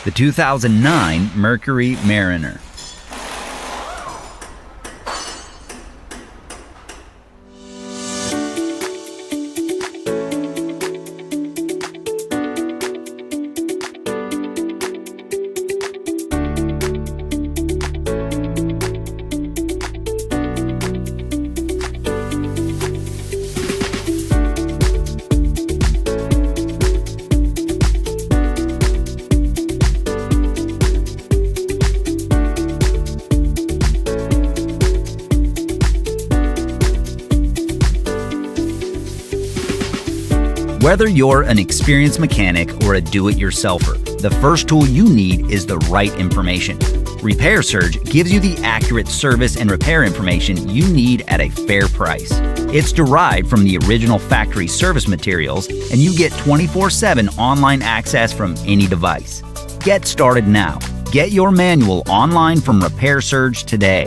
the 2009 Mercury Mariner. Whether you're an experienced mechanic or a do-it-yourselfer, the first tool you need is the right information. Repair Surge gives you the accurate service and repair information you need at a fair price. It's derived from the original factory service materials, and you get 24/7 online access from any device. Get started now. Get your manual online from Repair Surge today.